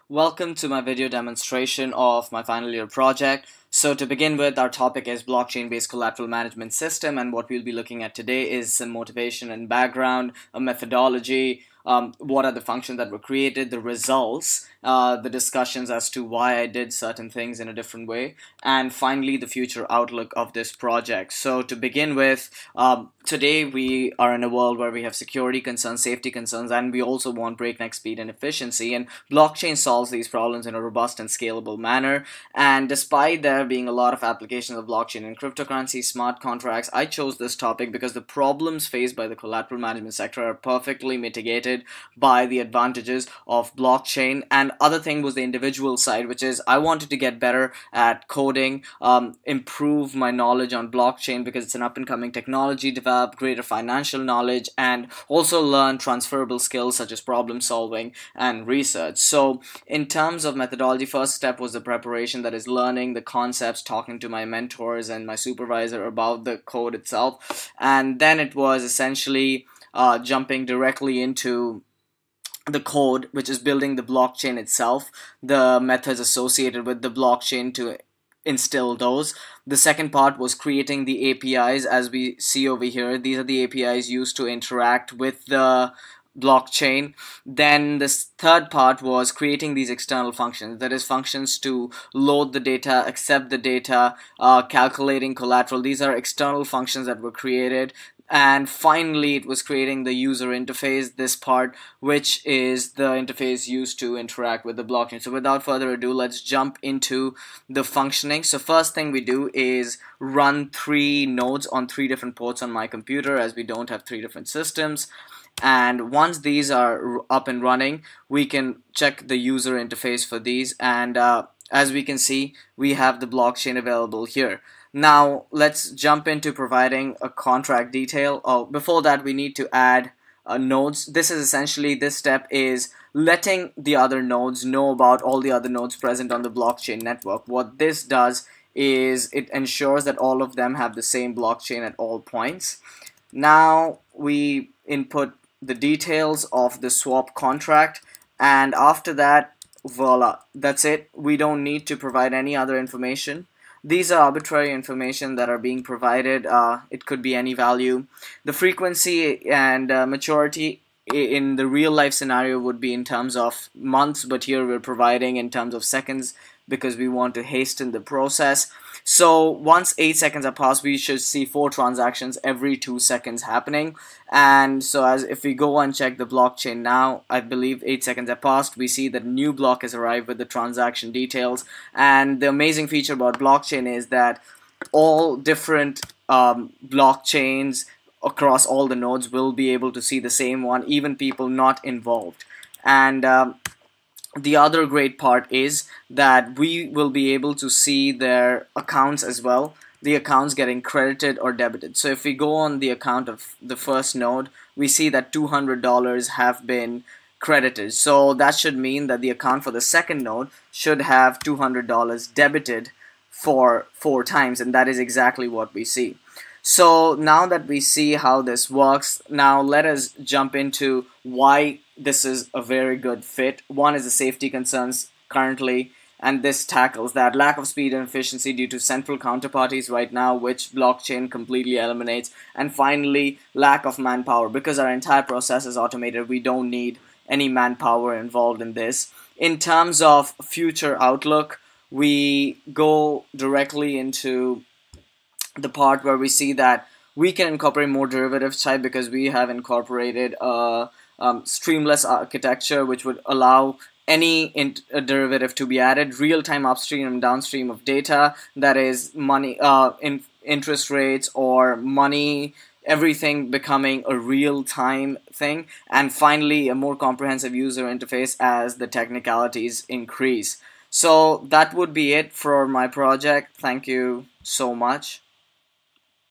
Welcome to my video demonstration of my final year project. So to begin with, our topic is blockchain-based collateral management system, and what we'll be looking at today is some motivation and background, a methodology, what are the functions that were created, the results, the discussions as to why I did certain things in a different way, and finally the future outlook of this project. So to begin with, today we are in a world where we have security concerns, safety concerns, and we also want breakneck speed and efficiency, and blockchain solves these problems in a robust and scalable manner. And despite there being a lot of applications of blockchain in cryptocurrency, smart contracts, I chose this topic because the problems faced by the collateral management sector are perfectly mitigated by the advantages of blockchain. And other thing was the individual side, which is I wanted to get better at coding, improve my knowledge on blockchain because it's an up-and-coming technology, develop greater financial knowledge, and also learn transferable skills such as problem solving and research. So in terms of methodology, first step was the preparation, that is learning the concepts, talking to my mentors and my supervisor about the code itself, and then it was essentially jumping directly into the code, which is building the blockchain itself, the methods associated with the blockchain to instill those. The second part was creating the APIs, as we see over here. These are the APIs used to interact with the blockchain. Then this third part was creating these external functions, that is functions to load the data, accept the data, calculating collateral. These are external functions that were created. And finally it was creating the user interface, this part, which is the interface used to interact with the blockchain. So without further ado, let's jump into the functioning. So first thing we do is run 3 nodes on 3 different ports on my computer, as we don't have 3 different systems. And once these are up and running, we can check the user interface for these, and as we can see, we have the blockchain available here. Now let's jump into providing a contract detail. Before that, we need to add nodes. This is essentially, this step is letting the other nodes know about all the other nodes present on the blockchain network. What this does is it ensures that all of them have the same blockchain at all points. Now we input the details of the swap contract, and after that, voila, that's it. We don't need to provide any other information. These are arbitrary information that are being provided. It could be any value. The frequency and maturity in the real life scenario would be in terms of months, but here we're providing in terms of seconds because we want to hasten the process. So once 8 seconds are passed, we should see 4 transactions every 2 seconds happening. And so as if we go and check the blockchain now, I believe 8 seconds have passed, we see that a new block has arrived with the transaction details. And the amazing feature about blockchain is that all different blockchains across all the nodes will be able to see the same one, even people not involved. And the other great part is that we will be able to see their accounts as well, the accounts getting credited or debited. So if we go on the account of the first node, we see that $200 have been credited. So that should mean that the account for the second node should have $200 debited for 4 times, and that is exactly what we see. So now that we see how this works, now let us jump into why this is a very good fit. One is the safety concerns currently, and this tackles that lack of speed and efficiency due to central counterparties right now, which blockchain completely eliminates. And finally, lack of manpower. Because our entire process is automated, we don't need any manpower involved in this. In terms of future outlook, we go directly into the part where we see that we can incorporate more derivative type because we have incorporated a streamless architecture, which would allow any derivative to be added, real-time upstream and downstream of data, that is money, interest rates or money, everything becoming a real-time thing, and finally a more comprehensive user interface as the technicalities increase. So that would be it for my project. Thank you so much.